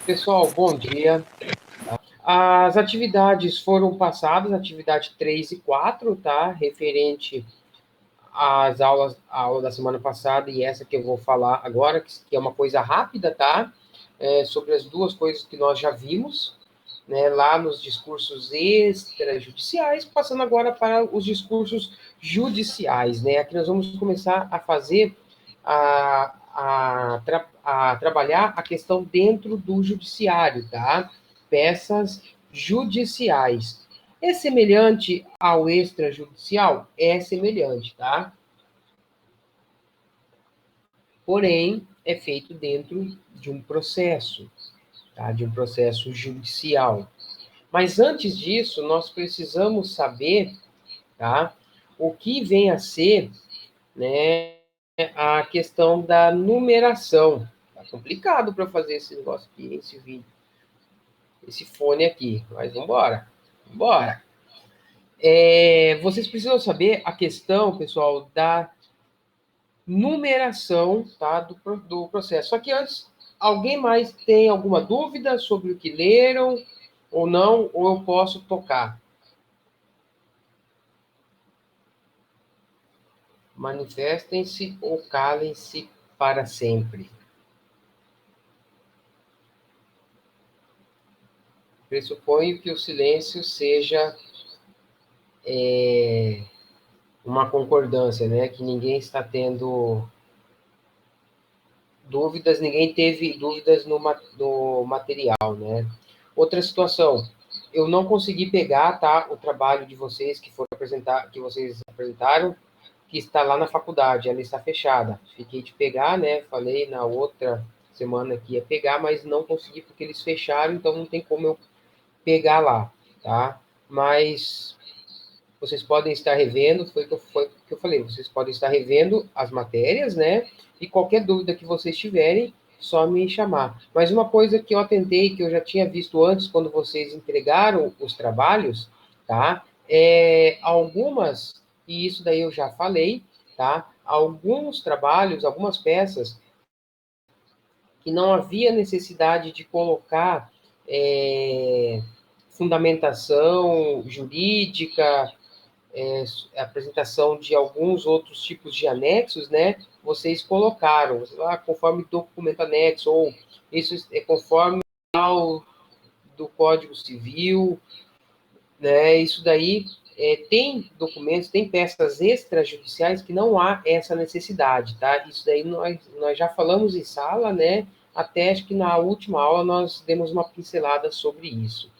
Pessoal, bom dia. As atividades foram passadas, atividade 3 e 4, tá? Referente às aulas, a aula da semana passada e essa que eu vou falar agora, que é uma coisa rápida, tá? Sobre as duas coisas que nós já vimos, né, lá nos discursos extrajudiciais, passando agora para os discursos judiciais, né? Aqui nós vamos começar a fazer a trabalhar a questão dentro do judiciário, tá? Peças judiciais. É semelhante ao extrajudicial? É semelhante, tá? Porém, é feito dentro de um processo, tá? De um processo judicial. Mas antes disso, nós precisamos saber, tá? O que vem a ser, né, a questão da numeração. Tá complicado para fazer esse negócio aqui, esse vídeo, esse fone aqui, mas vamos embora. Bora. Vocês precisam saber a questão, pessoal, da numeração, tá, do processo. Só que antes, alguém mais tem alguma dúvida sobre o que leram ou não, ou eu posso tocar? Manifestem-se ou calem-se para sempre. Pressuponho que o silêncio seja uma concordância, né? Que ninguém está tendo dúvidas, ninguém teve dúvidas no material, né? Outra situação, eu não consegui pegar, tá, o trabalho de vocês que vocês apresentaram, que está lá na faculdade, ela está fechada. Fiquei de pegar, né? Falei na outra semana que ia pegar, mas não consegui porque eles fecharam, então não tem como eu pegar lá, tá? Mas vocês podem estar revendo, foi o que eu falei, vocês podem estar revendo as matérias, né? E qualquer dúvida que vocês tiverem, só me chamar. Mas uma coisa que eu atentei, que eu já tinha visto antes, quando vocês entregaram os trabalhos, tá? Algumas, e isso daí eu já falei, tá? Alguns trabalhos, algumas peças, que não havia necessidade de colocar fundamentação jurídica, apresentação de alguns outros tipos de anexos, né? Vocês colocaram, conforme documento anexo, ou isso é conforme ao do Código Civil, né? Isso daí tem documentos, tem peças extrajudiciais que não há essa necessidade, tá? Isso daí nós já falamos em sala, né? Até acho que na última aula nós demos uma pincelada sobre isso.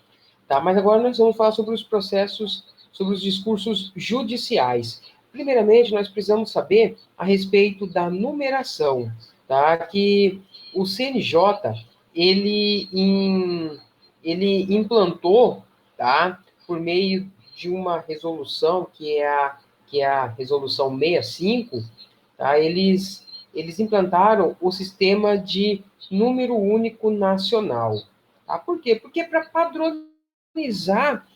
Tá? Mas agora nós vamos falar sobre os processos, sobre os discursos judiciais. Primeiramente, nós precisamos saber a respeito da numeração, tá? Que o CNJ, ele implantou, tá? Por meio de uma resolução, que é a resolução 65, tá? Eles implantaram o sistema de número único nacional. Tá? Por quê? Porque é para padronizar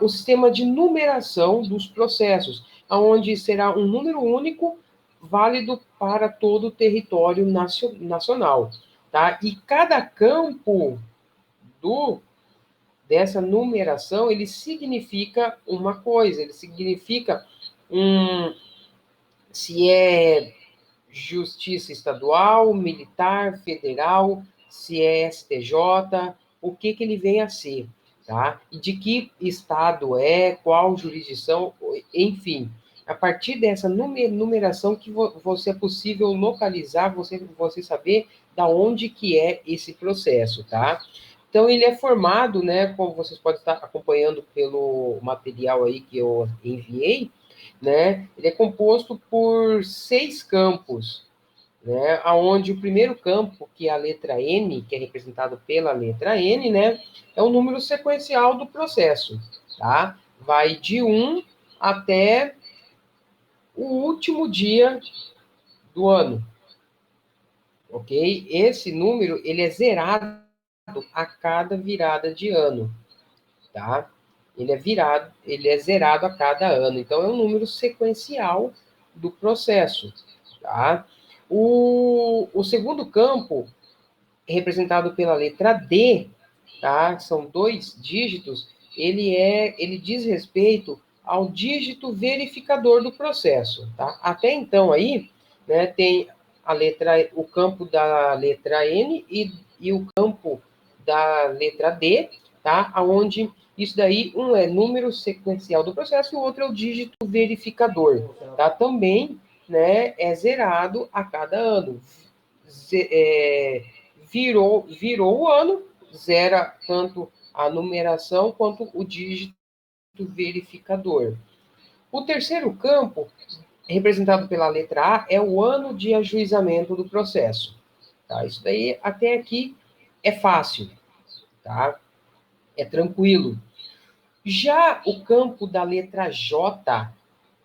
o sistema de numeração dos processos, onde será um número único válido para todo o território nacional. Tá? E cada campo do dessa numeração, ele significa uma coisa, ele significa se é justiça estadual, militar, federal, se é STJ, o que ele vem a ser, tá? E de que estado é, qual jurisdição, enfim. A partir dessa numeração que você é possível localizar, você saber da onde que é esse processo, tá? Então, ele é formado, né, como vocês podem estar acompanhando pelo material aí que eu enviei, né? Ele é composto por 6 campos, né? Onde o primeiro campo, que é a letra N, que é representado pela letra N, né? É o número sequencial do processo, tá? Vai de 1 até o último dia do ano, ok? Esse número, ele é zerado a cada virada de ano, tá? Ele é zerado a cada ano. Então, é um número sequencial do processo, tá? O segundo campo representado pela letra D, tá? São 2 dígitos, ele diz respeito ao dígito verificador do processo, tá? Até então aí, né, tem o campo da letra N e o campo da letra D, tá? Aonde isso daí, um é número sequencial do processo e o outro é o dígito verificador, tá? Também, né, é zerado a cada ano. Virou o ano, zera tanto a numeração quanto o dígito verificador. O terceiro campo, representado pela letra A, é o ano de ajuizamento do processo. Tá? Isso daí, até aqui, é fácil, tá? É tranquilo. Já o campo da letra J,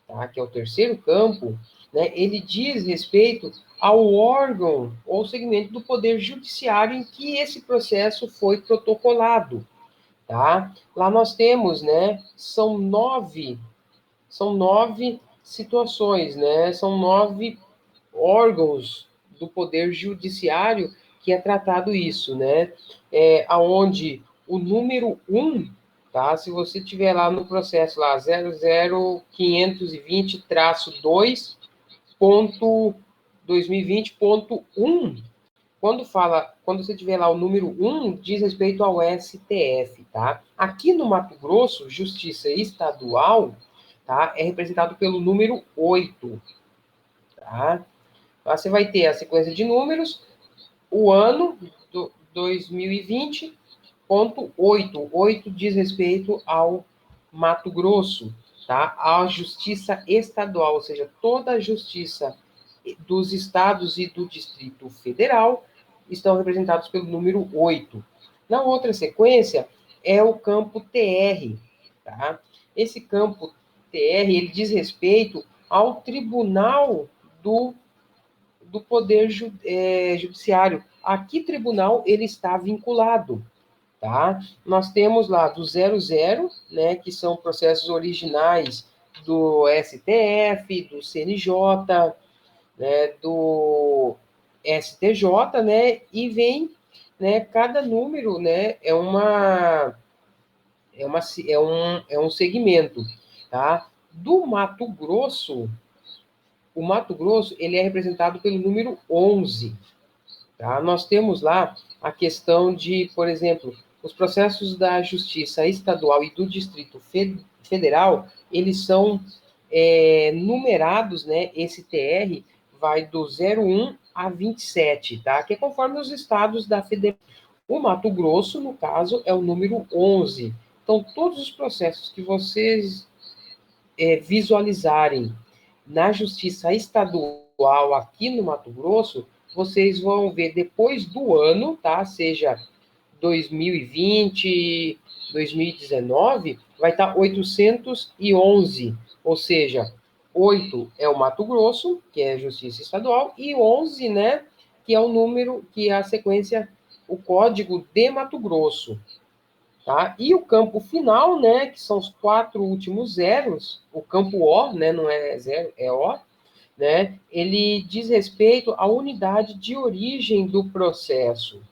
tá? Que é o terceiro campo, né? Ele diz respeito ao órgão ou segmento do Poder Judiciário em que esse processo foi protocolado. Tá? Lá nós temos, né? São nove situações, né? São 9 órgãos do Poder Judiciário que é tratado isso, né? Aonde o número 1, tá? Se você tiver lá no processo lá 00520-2.2020.1, quando você tiver lá o número 1, diz respeito ao STF, tá? Aqui no Mato Grosso, Justiça Estadual, tá? É representado pelo número 8, tá? Lá você vai ter a sequência de números, o ano do 2020.8. 8 diz respeito ao Mato Grosso, tá? A Justiça Estadual, ou seja, toda a justiça dos estados e do Distrito Federal estão representados pelo número 8. Na outra sequência é o campo TR, tá? Esse campo TR, ele diz respeito ao Tribunal do Poder Judiciário. A que tribunal ele está vinculado, tá? Nós temos lá do 00, né, que são processos originais do STF, do CNJ, né, do STJ, né, e vem, né, cada número, né, é um segmento, tá? Do Mato Grosso, o Mato Grosso, ele é representado pelo número 11, tá? Nós temos lá a questão de, por exemplo, os processos da Justiça Estadual e do Distrito Federal, eles são numerados, né? Esse TR vai do 01 a 27, tá? Que é conforme os estados da Federação. O Mato Grosso, no caso, é o número 11. Então, todos os processos que vocês visualizarem na Justiça Estadual aqui no Mato Grosso, vocês vão ver depois do ano, tá? Seja 2020, 2019, vai estar 811, ou seja, 8 é o Mato Grosso, que é a Justiça Estadual, e 11, né, que é o número, que é a sequência, o código de Mato Grosso. Tá? E o campo final, né, que são os 4 últimos zeros, o campo O, né, não é zero, é O, né, ele diz respeito à unidade de origem do processo.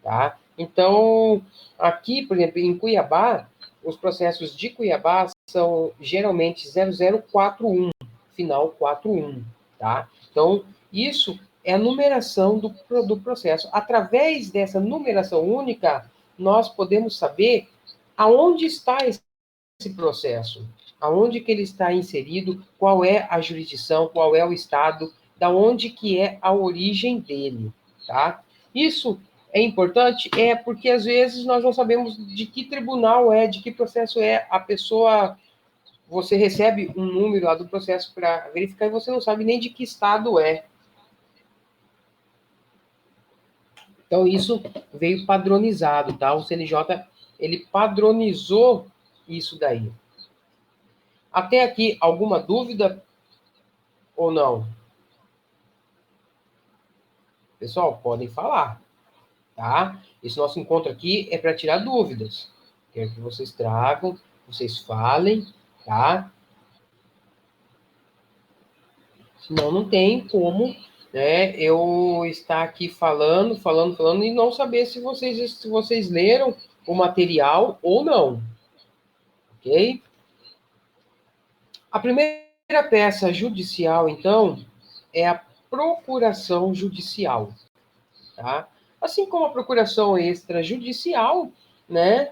Tá? Então, aqui, por exemplo, em Cuiabá, os processos de Cuiabá são geralmente 0041, final 41. Tá? Então, isso é a numeração do processo. Através dessa numeração única, nós podemos saber aonde está esse processo, aonde que ele está inserido, qual é a jurisdição, qual é o estado, da onde que é a origem dele, tá? Isso é importante, porque às vezes nós não sabemos de que tribunal de que processo é a pessoa. Você recebe um número lá do processo para verificar e você não sabe nem de que estado é. Então, isso veio padronizado, tá? O CNJ, ele padronizou isso daí. Até aqui, alguma dúvida ou não? Pessoal, podem falar, tá? Esse nosso encontro aqui é para tirar dúvidas. Quero que vocês tragam, vocês falem, tá? Senão não tem como, né, eu estar aqui falando e não saber se vocês leram o material ou não, ok? A primeira peça judicial, então, é a procuração judicial, tá? Assim como a procuração extrajudicial, né,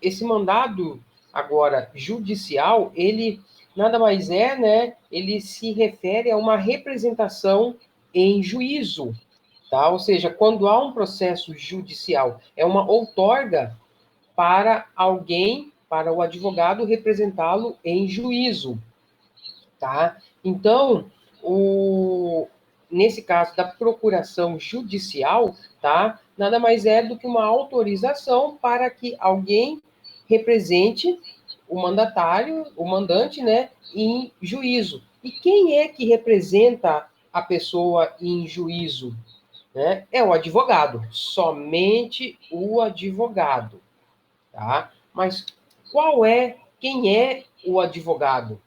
esse mandado agora judicial, ele nada mais é, né, ele se refere a uma representação em juízo, tá? Ou seja, quando há um processo judicial, é uma outorga para alguém, para o advogado representá-lo em juízo, tá? Então, nesse caso da procuração judicial, tá? Nada mais é do que uma autorização para que alguém represente o mandatário, o mandante, né, em juízo. E quem é que representa a pessoa em juízo? Né? É o advogado, somente o advogado, tá? Mas quem é o advogado?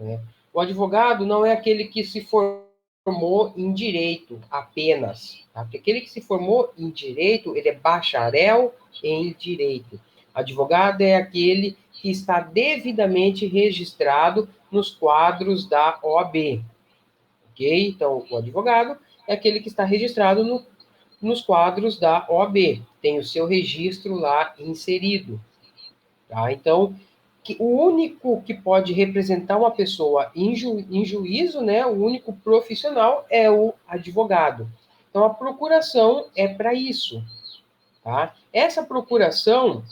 Né? O advogado não é aquele que se formou em direito apenas, tá? Porque aquele que se formou em direito, ele é bacharel em direito. Advogado é aquele que está devidamente registrado nos quadros da OAB, ok? Então, o advogado é aquele que está registrado nos quadros da OAB, tem o seu registro lá inserido, tá? Então, o único que pode representar uma pessoa em juízo, né, o único profissional é o advogado. Então, a procuração é para isso, tá? Essa procuração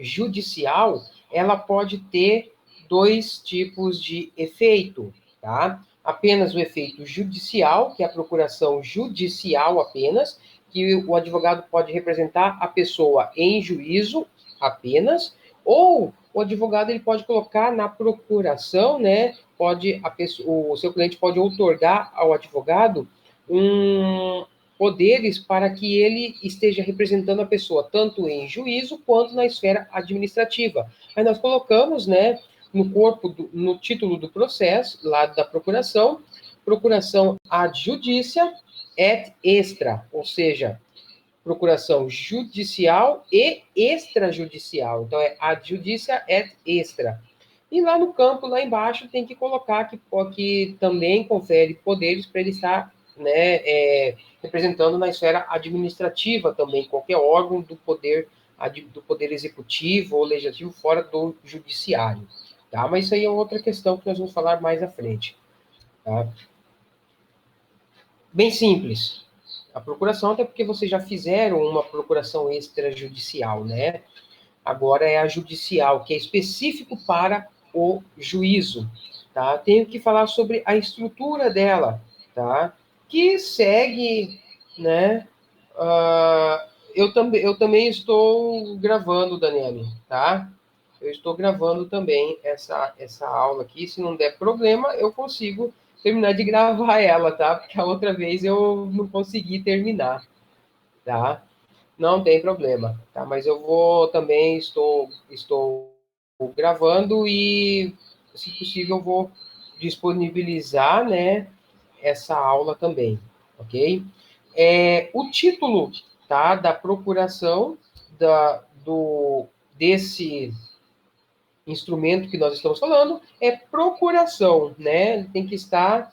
judicial, ela pode ter dois tipos de efeito, tá? Apenas o efeito judicial, que é a procuração judicial apenas, que o advogado pode representar a pessoa em juízo apenas, ou o advogado ele pode colocar na procuração, né? O seu cliente pode outorgar ao advogado um, poderes para que ele esteja representando a pessoa, tanto em juízo quanto na esfera administrativa. Aí nós colocamos, né, no título do processo, lá da procuração ad judicia et extra, ou seja, procuração judicial e extrajudicial. Então, é ad judicia et extra. E lá no campo, lá embaixo, tem que colocar que também confere poderes para ele estar, né, representando na esfera administrativa também, qualquer órgão do poder executivo ou legislativo fora do judiciário. Tá? Mas isso aí é outra questão que nós vamos falar mais à frente. Tá? Bem simples. A procuração, até porque vocês já fizeram uma procuração extrajudicial, né? Agora é a judicial, que é específico para o juízo, tá? Tenho que falar sobre a estrutura dela, tá? Que segue, né? Eu também estou gravando, Daniele, tá? Eu estou gravando também essa aula aqui. Se não der problema, eu consigo terminar de gravar ela, tá? Porque a outra vez eu não consegui terminar, tá? Não tem problema, tá? Mas eu vou também, estou gravando e, se possível, eu vou disponibilizar, né, essa aula também, ok? O título, tá, da procuração desse instrumento que nós estamos falando é procuração, né? Tem que estar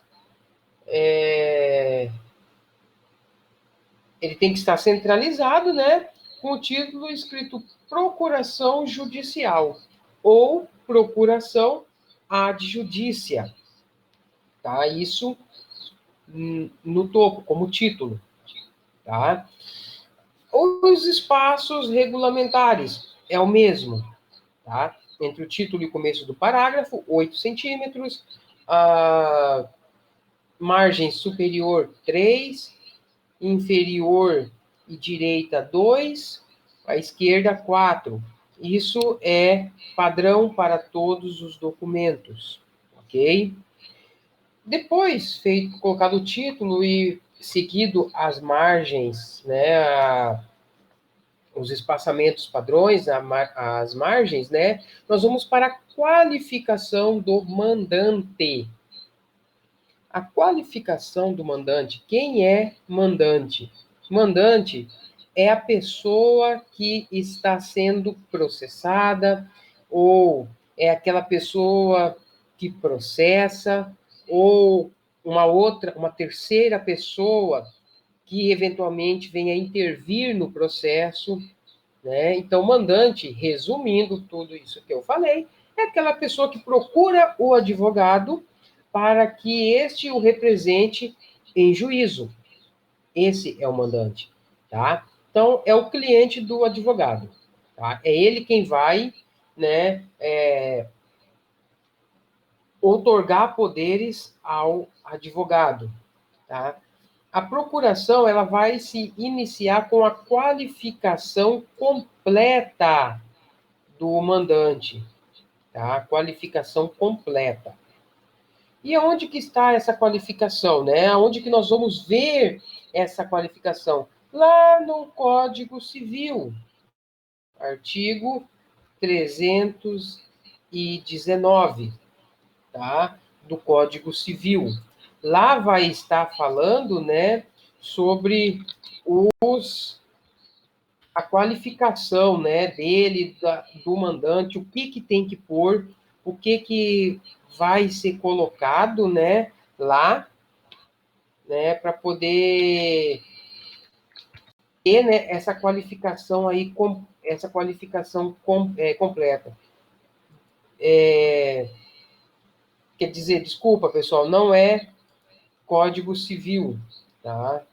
ele tem que estar centralizado, né, com o título escrito Procuração Judicial ou Procuração ad Judicia, tá? Isso no topo, como título, tá? Os espaços regulamentares é o mesmo, tá? Entre o título e o começo do parágrafo, 8 centímetros, a margem superior 3, inferior e direita 2, a esquerda 4. Isso é padrão para todos os documentos, ok? Depois, colocado o título e seguido as margens, né, os espaçamentos padrões, as margens, né, nós vamos para a qualificação do mandante. A qualificação do mandante. Quem é mandante? Mandante é a pessoa que está sendo processada, ou é aquela pessoa que processa, ou uma terceira pessoa que eventualmente venha intervir no processo, né? Então, mandante, resumindo tudo isso que eu falei, é aquela pessoa que procura o advogado para que este o represente em juízo. Esse é o mandante, tá? Então, é o cliente do advogado, tá? É ele quem vai, né, outorgar poderes ao advogado, tá? A procuração, ela vai se iniciar com a qualificação completa do mandante, tá? Qualificação completa. E onde que está essa qualificação, né? Onde que nós vamos ver essa qualificação? Lá no Código Civil, artigo 319, tá? Do Código Civil. Lá vai estar falando, né, sobre a qualificação, né, dele, do mandante, o que tem que pôr, o que vai ser colocado, né, lá, né, para poder ter, né, essa qualificação aí, essa qualificação completa. Quer dizer, desculpa, pessoal, não é Código Civil, tá?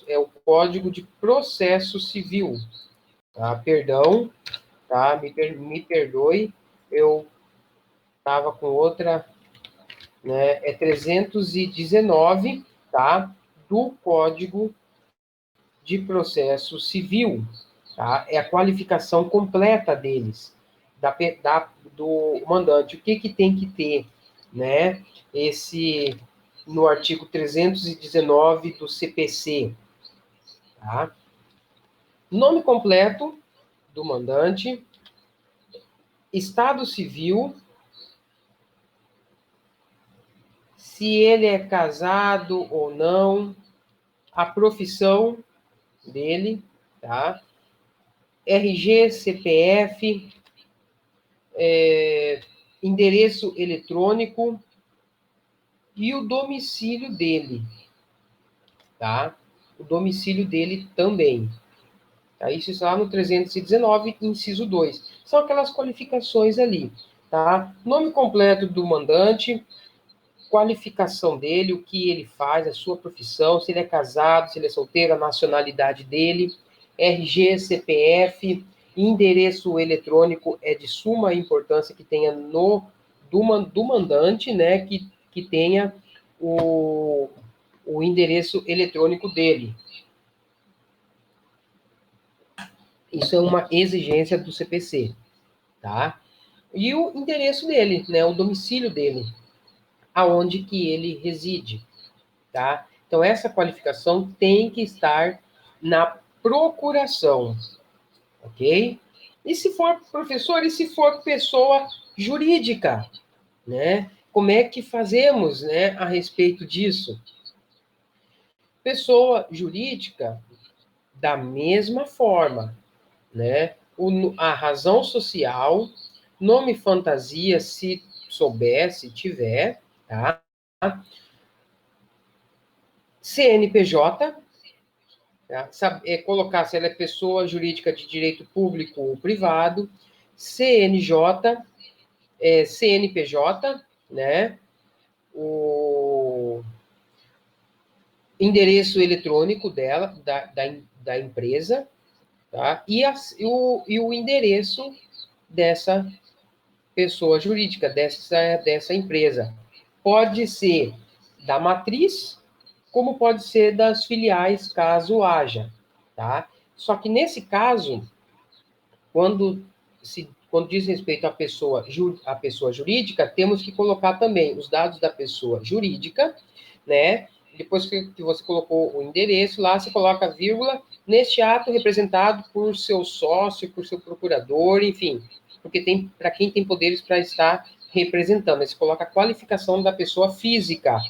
É o Código de Processo Civil, tá? Perdão, tá? Me perdoe, eu estava com outra, né? É 319, tá? Do Código de Processo Civil, tá? É a qualificação completa deles, do mandante. O que tem que ter, né? No artigo 319 do CPC, tá? Nome completo do mandante, estado civil, se ele é casado ou não, a profissão dele, tá? RG, CPF, endereço eletrônico e o domicílio dele, tá? O domicílio dele também. Tá? Isso está lá no 319, inciso 2. São aquelas qualificações ali, tá? Nome completo do mandante, qualificação dele, o que ele faz, a sua profissão, se ele é casado, se ele é solteiro, a nacionalidade dele, RG, CPF, endereço eletrônico é de suma importância que tenha do mandante, né, que tenha o endereço eletrônico dele. Isso é uma exigência do CPC, tá? E o endereço dele, né, o domicílio dele, aonde que ele reside, tá? Então, essa qualificação tem que estar na procuração, ok? E se for professor, e se for pessoa jurídica, né? Como é que fazemos, né, a respeito disso? Pessoa jurídica, da mesma forma, né? A razão social, nome fantasia, se souber, se tiver, tá? CNPJ, tá? Colocar se ela é pessoa jurídica de direito público ou privado, CNJ, CNPJ, né? O endereço eletrônico dela, da empresa, tá? E o endereço dessa pessoa jurídica, dessa empresa. Pode ser da matriz, como pode ser das filiais, caso haja, tá? Só que nesse caso, quando diz respeito à pessoa jurídica, temos que colocar também os dados da pessoa jurídica, né? Depois que você colocou o endereço lá, você coloca vírgula, neste ato representado por seu sócio, por seu procurador, enfim, porque tem para quem tem poderes para estar representando. Aí você coloca a qualificação da pessoa física,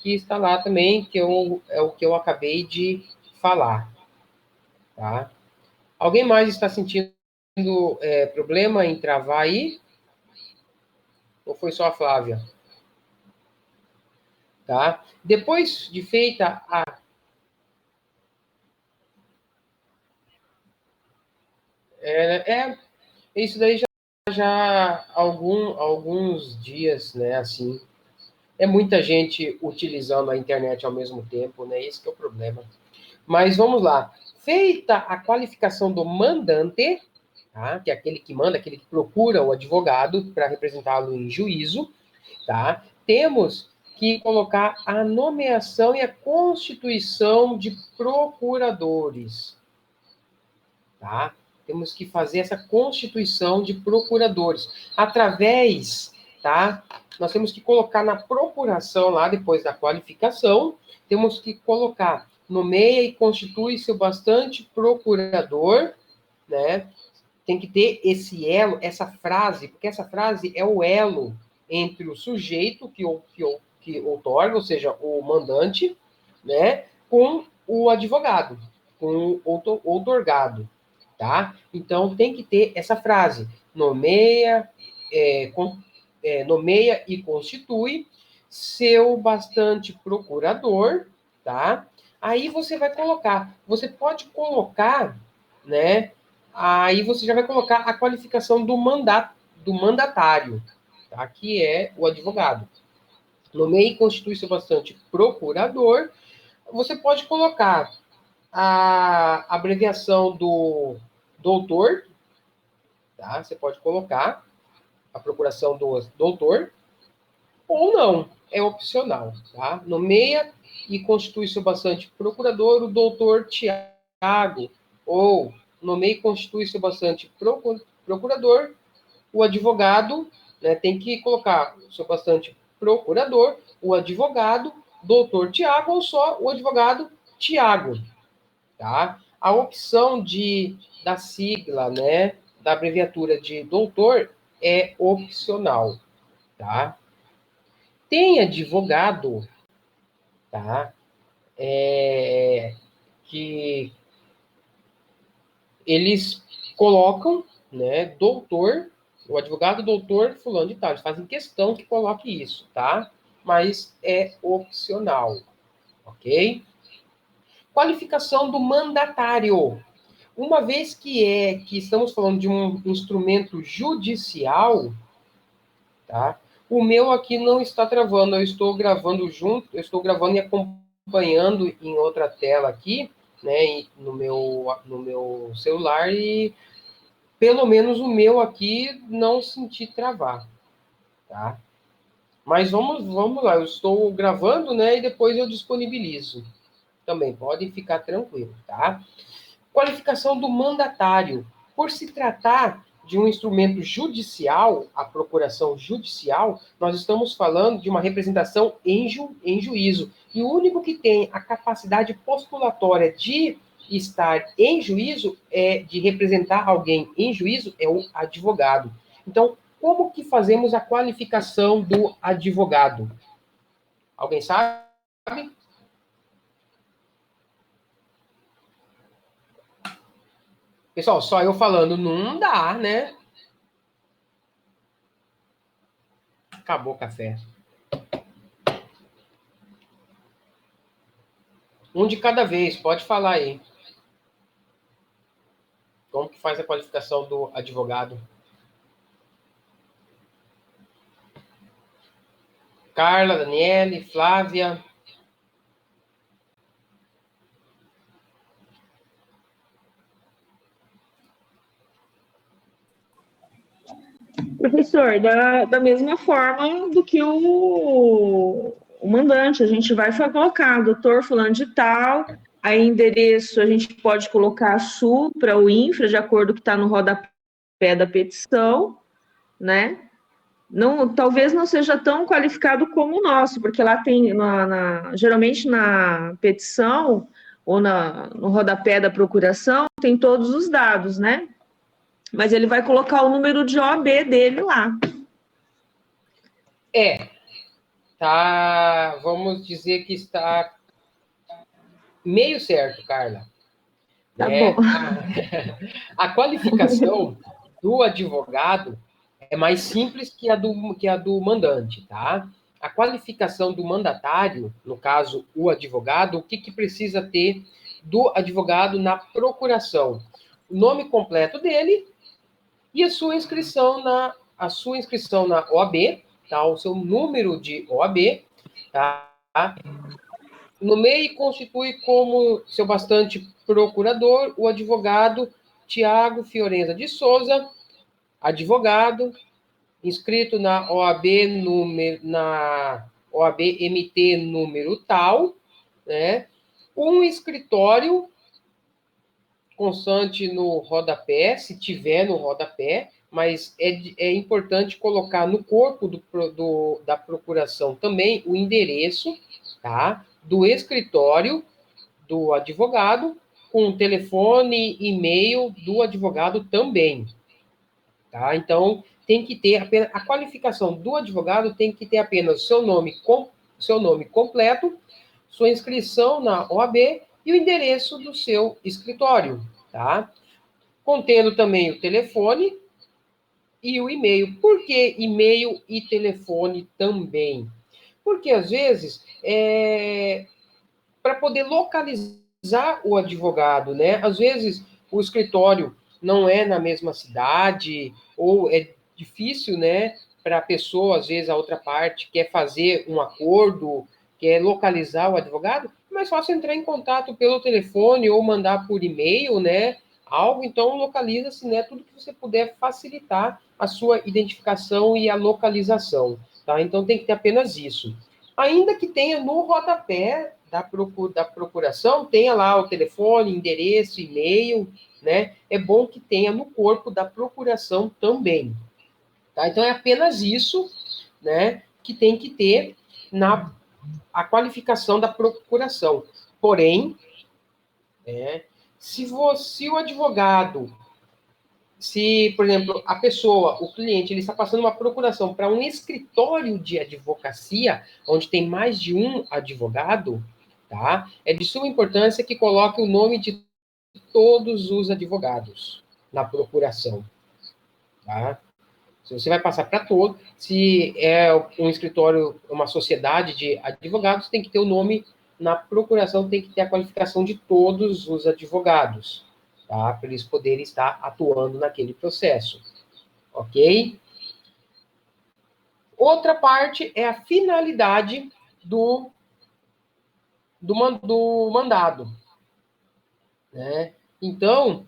que está lá também, que é o que eu acabei de falar, tá? Alguém mais está sentindo problema em travar aí? Ou foi só a Flávia? Tá? Depois de feita a... isso daí já há alguns dias, né, assim. É muita gente utilizando a internet ao mesmo tempo, né? Esse que é o problema. Mas vamos lá. Feita a qualificação do mandante, tá? Que é aquele que manda, aquele que procura o advogado para representá-lo em juízo, tá? Temos que colocar a nomeação e a constituição de procuradores, tá? Temos que fazer essa constituição de procuradores através, tá? Nós temos que colocar na procuração lá depois da qualificação, temos que colocar nomeia e constitui seu bastante procurador, né? Tem que ter esse elo, essa frase, porque essa frase é o elo entre o sujeito que outorga, ou seja, o mandante, né, com o advogado, com o outorgado, tá? Então, tem que ter essa frase, nomeia e constitui seu bastante procurador, tá? Aí você pode colocar, né, aí você já vai colocar a qualificação do mandatário, tá? Que é o advogado. Nomeie e constitui seu bastante procurador. Você pode colocar a abreviação do doutor, tá? Você pode colocar a procuração do doutor, ou não, é opcional, tá? Nomeia e constitui seu bastante procurador o doutor Tiago, ou nomeia e constitui seu bastante procurador o advogado, né, tem que colocar o seu bastante procurador, o advogado, doutor Tiago, ou só o advogado Tiago, tá? A opção da sigla, né, da abreviatura de doutor é opcional, tá? Tem advogado, tá? Que eles colocam, né, doutor, o advogado doutor fulano de tal, eles fazem questão que coloque isso, tá? Mas é opcional, ok? Qualificação do mandatário. Uma vez que estamos falando de um instrumento judicial, tá? O meu aqui não está travando, eu estou gravando junto, eu estou gravando e acompanhando em outra tela aqui, né, no meu celular, e pelo menos o meu aqui não senti travar, tá? Mas vamos lá, eu estou gravando, né, e depois eu disponibilizo. Também pode ficar tranquilo, tá? Qualificação do mandatário. Por se tratar de um instrumento judicial, a procuração judicial, nós estamos falando de uma representação em juízo. E o único que tem a capacidade postulatória de estar em juízo, de representar alguém em juízo, é o advogado. Então, como que fazemos a qualificação do advogado? Alguém sabe? Pessoal, só eu falando não dá, né? Acabou o café. Um de cada vez, pode falar aí. Como que faz a qualificação do advogado? Carla, Daniele, Flávia. Professor, da mesma forma do que o mandante, a gente vai colocar doutor fulano de tal, aí endereço a gente pode colocar supra ou infra, de acordo com o que está no rodapé da petição, né? Não, talvez não seja tão qualificado como o nosso, porque lá tem, geralmente na petição ou no rodapé da procuração, tem todos os dados, né? Mas ele vai colocar o número de OAB dele lá. tá, vamos dizer que está meio certo, Carla. Tá bom. Né? A qualificação do advogado é mais simples que a do mandante, tá? A qualificação do mandatário, no caso, o advogado, o que, que precisa ter do advogado na procuração? O nome completo dele e a sua inscrição na OAB, tá? O seu número de OAB, tá? Nomeie e constitui como seu bastante procurador o advogado Tiago Fiorenza de Souza, advogado, inscrito na OAB MT número tal, né? Um escritório constante no rodapé, se tiver no rodapé, mas é importante colocar no corpo da procuração também o endereço, tá? Do escritório do advogado, com telefone, e-mail do advogado também, tá? Então, tem que ter apenas a qualificação do advogado tem que ter apenas seu nome completo, sua inscrição na OAB e o endereço do seu escritório, tá? Contendo também o telefone e o e-mail. Por que e-mail e telefone também? Porque às vezes para poder localizar o advogado, né? Às vezes o escritório não é na mesma cidade, ou é difícil, né? Para a pessoa, às vezes a outra parte quer fazer um acordo, quer localizar o advogado, é mais fácil entrar em contato pelo telefone ou mandar por e-mail, né? Algo, então localiza-se, né? Tudo que você puder facilitar a sua identificação e a localização, tá? Então tem que ter apenas isso. Ainda que tenha no rodapé da procuração, tenha lá o telefone, endereço, e-mail, né? É bom que tenha no corpo da procuração também, tá? Então é apenas isso, né, que tem que ter na a qualificação da procuração. Porém, se o advogado, se, por exemplo, a pessoa, o cliente, ele está passando uma procuração para um escritório de advocacia, onde tem mais de um advogado, tá? É de suma importância que coloque o nome de todos os advogados na procuração, tá? Se você vai passar para todo, se é um escritório, uma sociedade de advogados, tem que ter o nome na procuração, tem que ter a qualificação de todos os advogados, tá? Para eles poderem estar atuando naquele processo, ok? Outra parte é a finalidade do mandado, né? Então,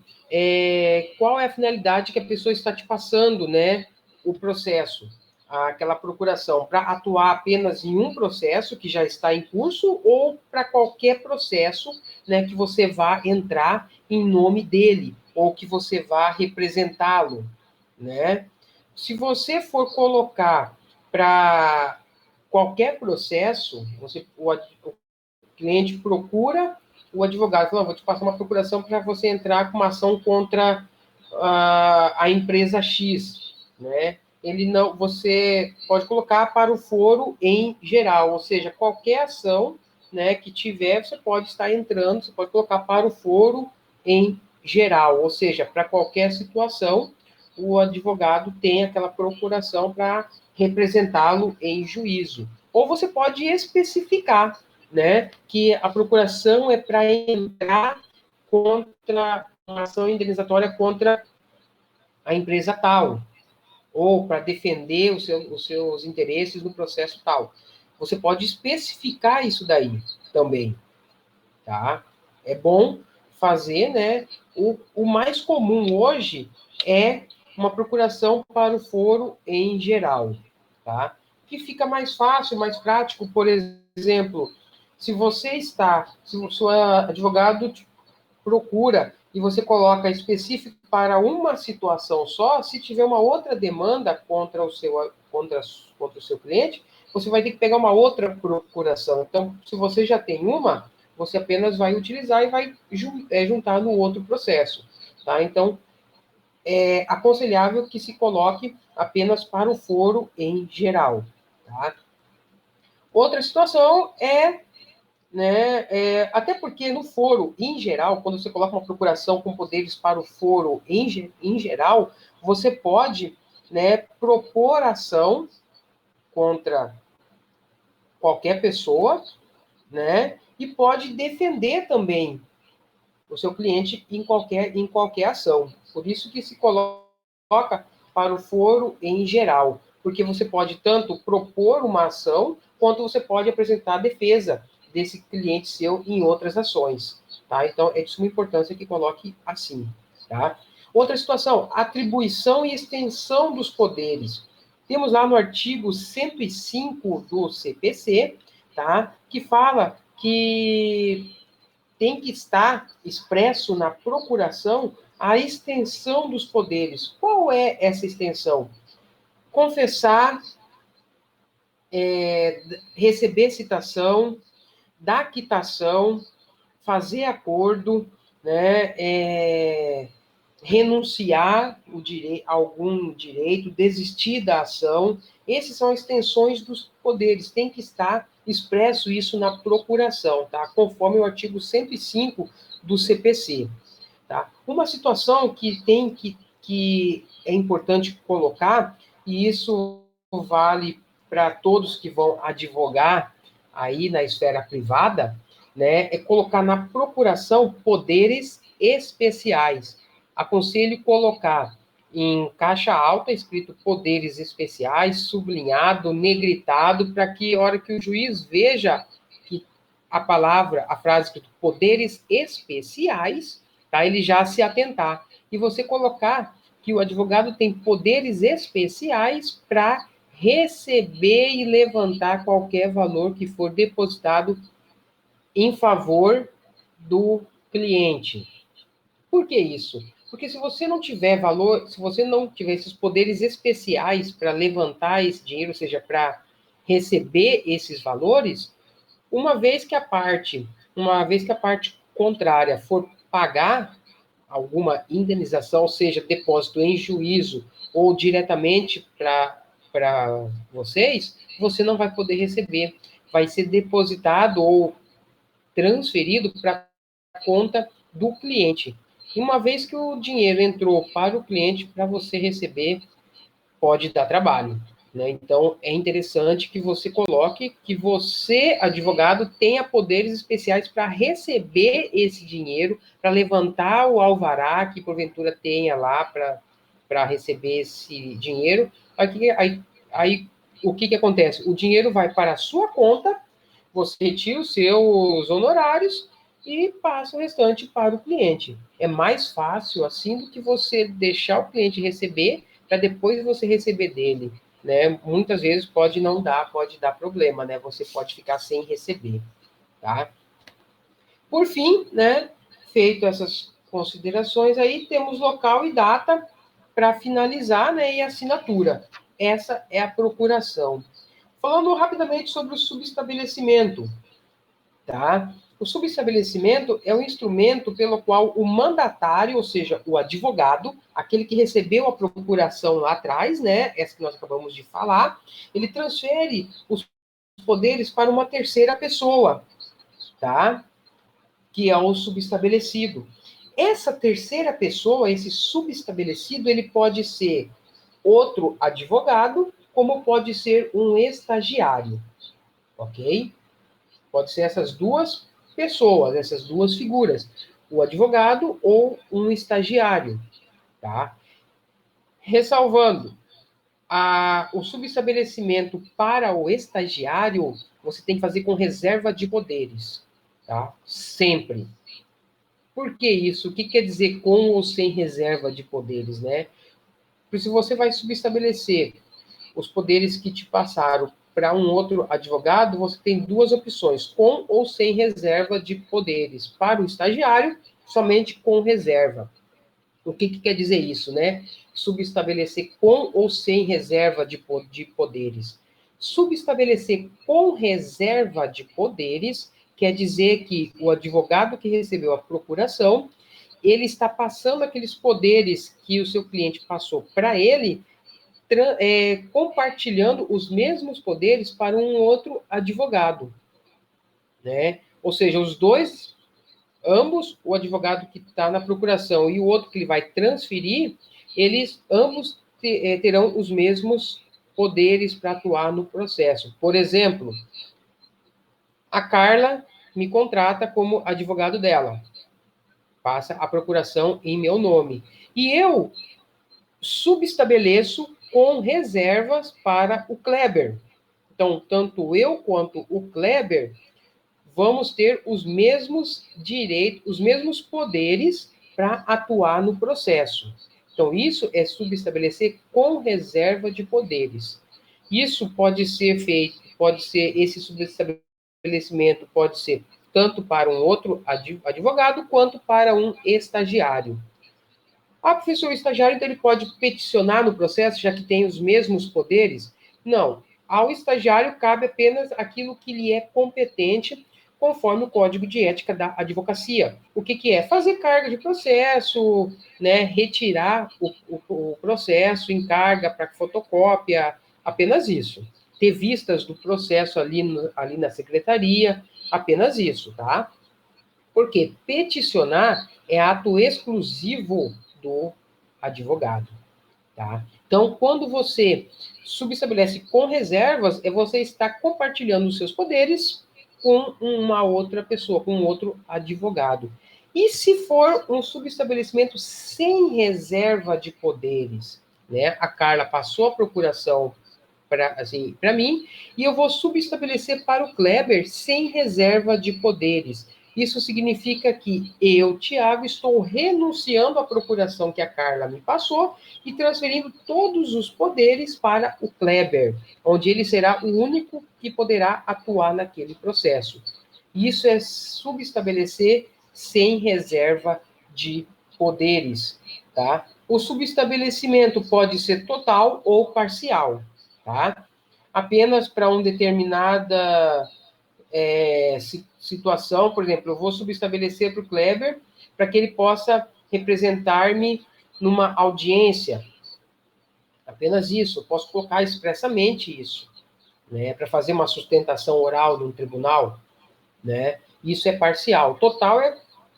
qual é a finalidade que a pessoa está te passando, né? O processo, aquela procuração, para atuar apenas em um processo que já está em curso ou para qualquer processo, né, que você vá entrar em nome dele ou que você vá representá-lo, né? Se você for colocar para qualquer processo, o cliente procura o advogado, fala, vou te passar uma procuração para você entrar com uma ação contra a empresa X, né? Ele não, você pode colocar para o foro em geral, ou seja, qualquer ação, né, que tiver, você pode estar entrando, você pode colocar para o foro em geral, ou seja, para qualquer situação, o advogado tem aquela procuração para representá-lo em juízo. Ou você pode especificar, né, que a procuração é para entrar contra uma ação indenizatória contra a empresa tal, ou para defender os seus interesses no processo tal. Você pode especificar isso daí também, tá? É bom fazer, né? O mais comum hoje é uma procuração para o foro em geral, tá? Que fica mais fácil, mais prático, por exemplo, se o seu advogado te procura e você coloca específico para uma situação só, se tiver uma outra demanda contra o seu cliente, você vai ter que pegar uma outra procuração. Então, se você já tem uma, você apenas vai utilizar e vai juntar no outro processo, tá? Então, é aconselhável que se coloque apenas para o foro em geral, tá? Outra situação até porque no foro, em geral, quando você coloca uma procuração com poderes para o foro, em geral, você pode, né, propor ação contra qualquer pessoa, né, e pode defender também o seu cliente em qualquer ação. Por isso que se coloca para o foro em geral, porque você pode tanto propor uma ação, quanto você pode apresentar a defesa desse cliente seu em outras ações, tá? Então, é de suma importância que coloque assim, tá? Outra situação, atribuição e extensão dos poderes. Temos lá no artigo 105 do CPC, tá? Que fala que tem que estar expresso na procuração a extensão dos poderes. Qual é essa extensão? Confessar, receber citação, dar quitação, fazer acordo, né, renunciar algum direito, desistir da ação. Essas são extensões dos poderes. Tem que estar expresso isso na procuração, tá? Conforme o artigo 105 do CPC. Tá? Uma situação que é importante colocar, e isso vale para todos que vão advogar aí na esfera privada, né, é colocar na procuração poderes especiais. Aconselho colocar em caixa alta, escrito poderes especiais, sublinhado, negritado, para que, a hora que o juiz veja que a frase escrito poderes especiais, tá, ele já se atentar. E você colocar que o advogado tem poderes especiais para receber e levantar qualquer valor que for depositado em favor do cliente. Por que isso? Porque se você não tiver valor, se você não tiver esses poderes especiais para levantar esse dinheiro, ou seja, para receber esses valores, uma vez que a parte contrária for pagar alguma indenização, seja depósito em juízo ou diretamente para vocês, você não vai poder receber. Vai ser depositado ou transferido para a conta do cliente. E uma vez que o dinheiro entrou para o cliente, para você receber, pode dar trabalho. Né? Então, é interessante que você coloque que você, advogado, tenha poderes especiais para receber esse dinheiro, para levantar o alvará que, porventura, tenha lá para receber esse dinheiro. Aí, o que acontece? O dinheiro vai para a sua conta, você retira os seus honorários e passa o restante para o cliente. É mais fácil assim do que você deixar o cliente receber para depois você receber dele, né? Muitas vezes pode dar problema, né? Você pode ficar sem receber, tá? Por fim, né? Feito essas considerações aí, temos local e data para finalizar, né? E assinatura. Essa é a procuração. Falando rapidamente sobre o subestabelecimento, tá? O subestabelecimento é o instrumento pelo qual o mandatário, ou seja, o advogado, aquele que recebeu a procuração lá atrás, né, essa que nós acabamos de falar, ele transfere os poderes para uma terceira pessoa, tá? Que é o subestabelecido. Essa terceira pessoa, esse subestabelecido, ele pode ser outro advogado, como pode ser um estagiário, ok? Pode ser essas duas pessoas, essas duas figuras, o advogado ou um estagiário, tá? Ressalvando, o subestabelecimento para o estagiário, você tem que fazer com reserva de poderes, tá? Sempre. Por que isso? O que quer dizer com ou sem reserva de poderes, né? Porque se você vai subestabelecer os poderes que te passaram para um outro advogado, você tem duas opções, com ou sem reserva de poderes. Para o estagiário, somente com reserva. O que quer dizer isso, né? Subestabelecer com ou sem reserva de poderes. Subestabelecer com reserva de poderes quer dizer que o advogado que recebeu a procuração, ele está passando aqueles poderes que o seu cliente passou para ele, compartilhando os mesmos poderes para um outro advogado, né? Ou seja, os dois, ambos, o advogado que está na procuração e o outro que ele vai transferir, eles ambos terão os mesmos poderes para atuar no processo. Por exemplo, a Carla me contrata como advogado dela, passa a procuração em meu nome. E eu subestabeleço com reservas para o Kleber. Então, tanto eu quanto o Kleber vamos ter os mesmos direitos, os mesmos poderes para atuar no processo. Então, isso é subestabelecer com reserva de poderes. Isso pode ser feito, esse subestabelecimento pode ser tanto para um outro advogado quanto para um estagiário. Ah, professor, o estagiário então, ele pode peticionar no processo, já que tem os mesmos poderes? Não. Ao estagiário cabe apenas aquilo que lhe é competente, conforme o Código de Ética da Advocacia. O que é? Fazer carga de processo, né, retirar o processo em carga para fotocópia, apenas isso. Ter vistas do processo ali na secretaria, apenas isso, tá? Porque peticionar é ato exclusivo do advogado, tá? Então, quando você subestabelece com reservas, você está compartilhando os seus poderes com uma outra pessoa, com um outro advogado. E se for um subestabelecimento sem reserva de poderes, né? A Carla passou a procuração para mim, e eu vou subestabelecer para o Kleber sem reserva de poderes. Isso significa que eu, Tiago, estou renunciando à procuração que a Carla me passou e transferindo todos os poderes para o Kleber, onde ele será o único que poderá atuar naquele processo. Isso é subestabelecer sem reserva de poderes, tá? O subestabelecimento pode ser total ou parcial, tá? Apenas para uma determinada situação, por exemplo, eu vou subestabelecer para o Kleber para que ele possa representar-me numa audiência. Apenas isso, eu posso colocar expressamente isso, né, para fazer uma sustentação oral num tribunal, né? Isso é parcial. Total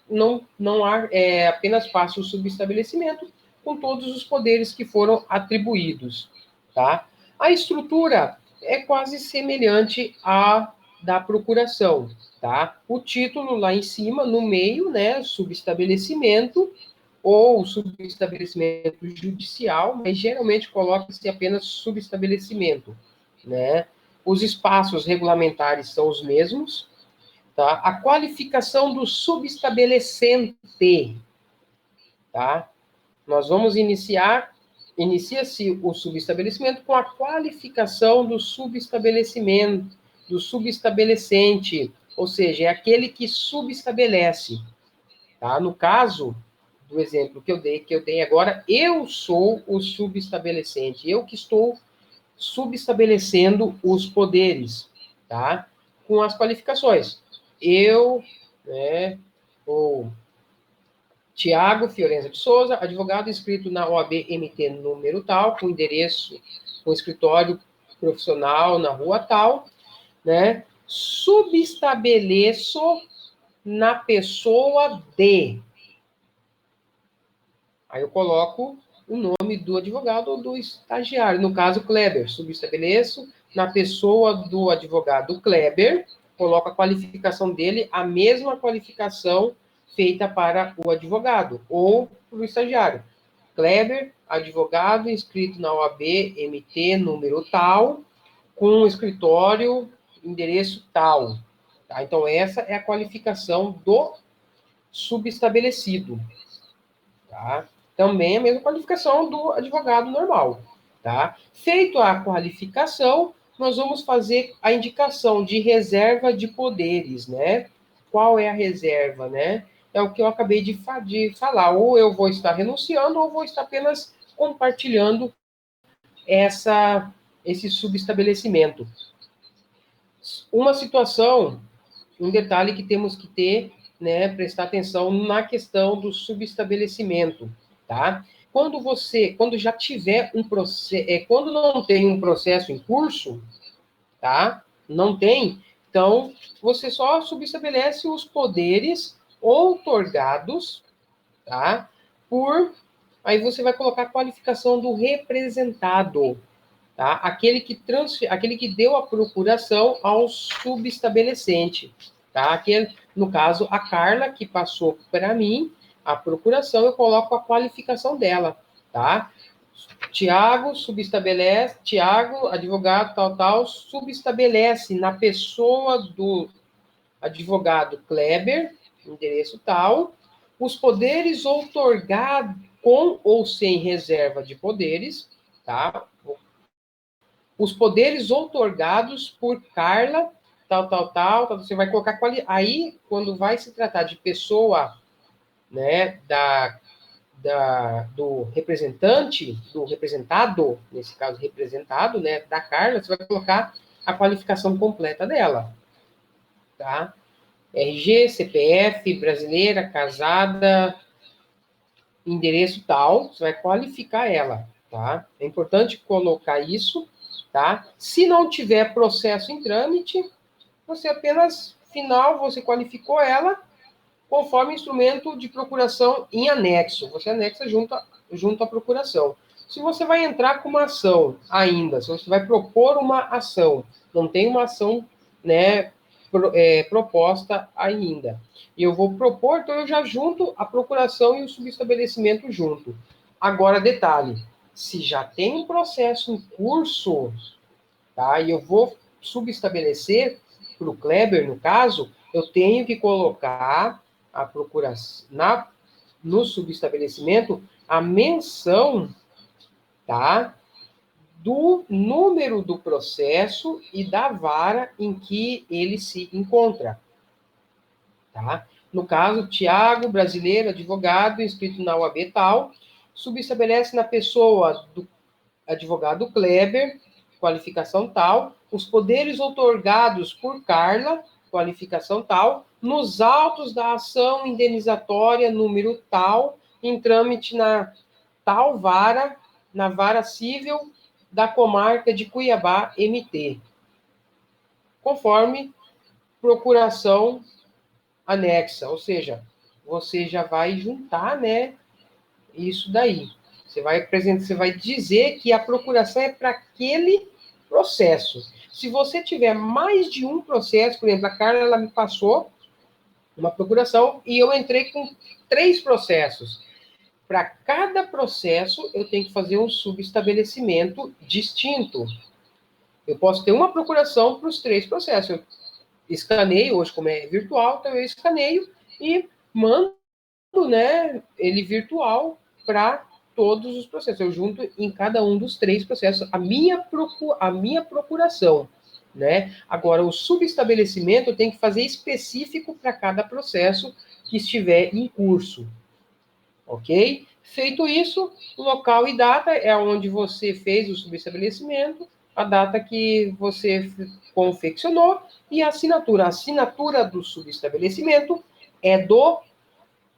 não há, apenas faço o subestabelecimento com todos os poderes que foram atribuídos, tá? A estrutura é quase semelhante à da procuração, tá? O título lá em cima, no meio, né, subestabelecimento ou subestabelecimento judicial, mas geralmente coloca-se apenas subestabelecimento, né? Os espaços regulamentares são os mesmos, tá? A qualificação do subestabelecente, tá? Nós vamos inicia-se o subestabelecimento com a qualificação do subestabelecimento, do subestabelecente, ou seja, é aquele que subestabelece, tá? No caso do exemplo que eu dei agora, eu sou o subestabelecente, eu que estou subestabelecendo os poderes, tá? Com as qualificações. Eu, né, ou Tiago Fiorenza de Souza, advogado inscrito na OAB MT número tal, com endereço, com escritório profissional na rua tal, né? Subestabeleço na pessoa de. Aí eu coloco o nome do advogado ou do estagiário, no caso Kleber. Subestabeleço na pessoa do advogado Kleber, coloco a qualificação dele, a mesma qualificação feita para o advogado ou para o estagiário. Kleber, advogado, inscrito na OAB MT, número tal, com escritório, endereço tal. Tá? Então, essa é a qualificação do subestabelecido. Tá? Também a mesma qualificação do advogado normal. Tá? Feito a qualificação, nós vamos fazer a indicação de reserva de poderes, né? Qual é a reserva, né? É o que eu acabei de falar. Ou eu vou estar renunciando, ou vou estar apenas compartilhando esse subestabelecimento. Uma situação, um detalhe que temos que ter, né, prestar atenção na questão do subestabelecimento. tá? Quando já tiver um processo, quando não tem um processo em curso, tá? Não tem, então você só subestabelece os poderes outorgados, tá? Aí você vai colocar a qualificação do representado, tá? Aquele que deu a procuração ao subestabelecente, tá? No caso, a Carla, que passou para mim a procuração, eu coloco a qualificação dela, tá? Tiago, advogado, tal, subestabelece na pessoa do advogado Kleber, endereço tal, os poderes outorgados com ou sem reserva de poderes, tá? Os poderes outorgados por Carla, tal, você vai colocar aí, quando vai se tratar de pessoa, né, do representante, do representado, nesse caso representado, né, da Carla, você vai colocar a qualificação completa dela, tá? RG, CPF, brasileira, casada, endereço tal, você vai qualificar ela, tá? É importante colocar isso, tá? Se não tiver processo em trâmite, você apenas, final, você qualificou ela conforme instrumento de procuração em anexo. Você anexa junto à procuração. Se você vai entrar com uma ação ainda, se você vai propor uma ação, não tem uma ação, né, proposta ainda. E eu vou propor, então eu já junto a procuração e o subestabelecimento junto. Agora, detalhe, se já tem um processo em curso, tá, e eu vou subestabelecer para o Kleber, no caso, eu tenho que colocar a procuração no subestabelecimento a menção, tá, do número do processo e da vara em que ele se encontra, tá? No caso, Tiago, brasileiro, advogado, inscrito na UAB tal, subestabelece na pessoa do advogado Kleber, qualificação tal, os poderes outorgados por Carla, qualificação tal, nos autos da ação indenizatória número tal, em trâmite na tal vara, na vara civil da comarca de Cuiabá, MT, conforme procuração anexa, ou seja, você já vai juntar, né, isso daí. Você vai dizer que a procuração é para aquele processo. Se você tiver mais de um processo, por exemplo, a Carla ela me passou uma procuração e eu entrei com 3 processos. Para cada processo, eu tenho que fazer um subestabelecimento distinto. Eu posso ter uma procuração para os 3 processos. Eu escaneio, hoje como é virtual, então eu escaneio e mando, né, ele virtual para todos os processos. Eu junto em cada um dos 3 processos a minha procuração, né? Agora, o subestabelecimento eu tenho que fazer específico para cada processo que estiver em curso, ok? Feito isso, local e data é onde você fez o subestabelecimento, a data que você confeccionou e a assinatura. A assinatura do subestabelecimento é do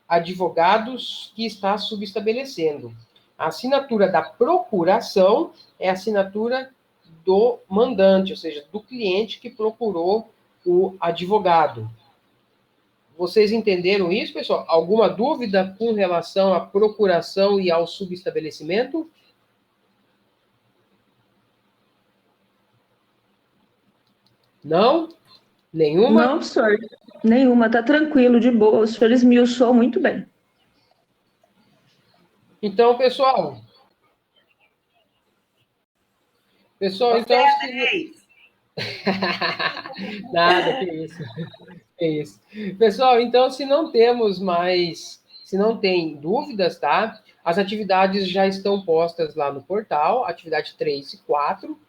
advogados que está subestabelecendo. A assinatura da procuração é a assinatura do mandante, ou seja, do cliente que procurou o advogado. Vocês entenderam isso, pessoal? Alguma dúvida com relação à procuração e ao subestabelecimento? Não? Nenhuma? Não, professor, nenhuma, tá tranquilo, de boa. O senhor esmiuçou muito bem. Então, pessoal, então... Nada, que isso. É isso. Pessoal, então, se não tem dúvidas, tá? As atividades já estão postas lá no portal, atividade 3 e 4,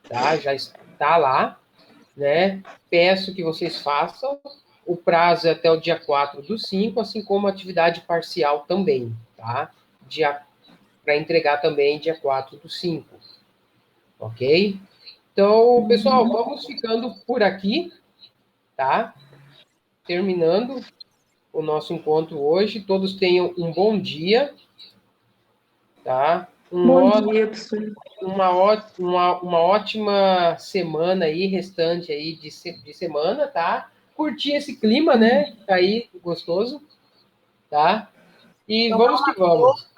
tá? Já está lá, né? Peço que vocês façam. O prazo é até o dia 4/5, assim como a atividade parcial também, tá? Para entregar também dia 4/5, ok? Então, pessoal, vamos ficando por aqui, tá? Terminando o nosso encontro hoje. Todos tenham um bom dia, tá? Bom dia, pessoal. Uma ótima semana aí, restante aí de semana, tá? Curtir esse clima, né? Tá aí, gostoso, tá? E vamos que vamos.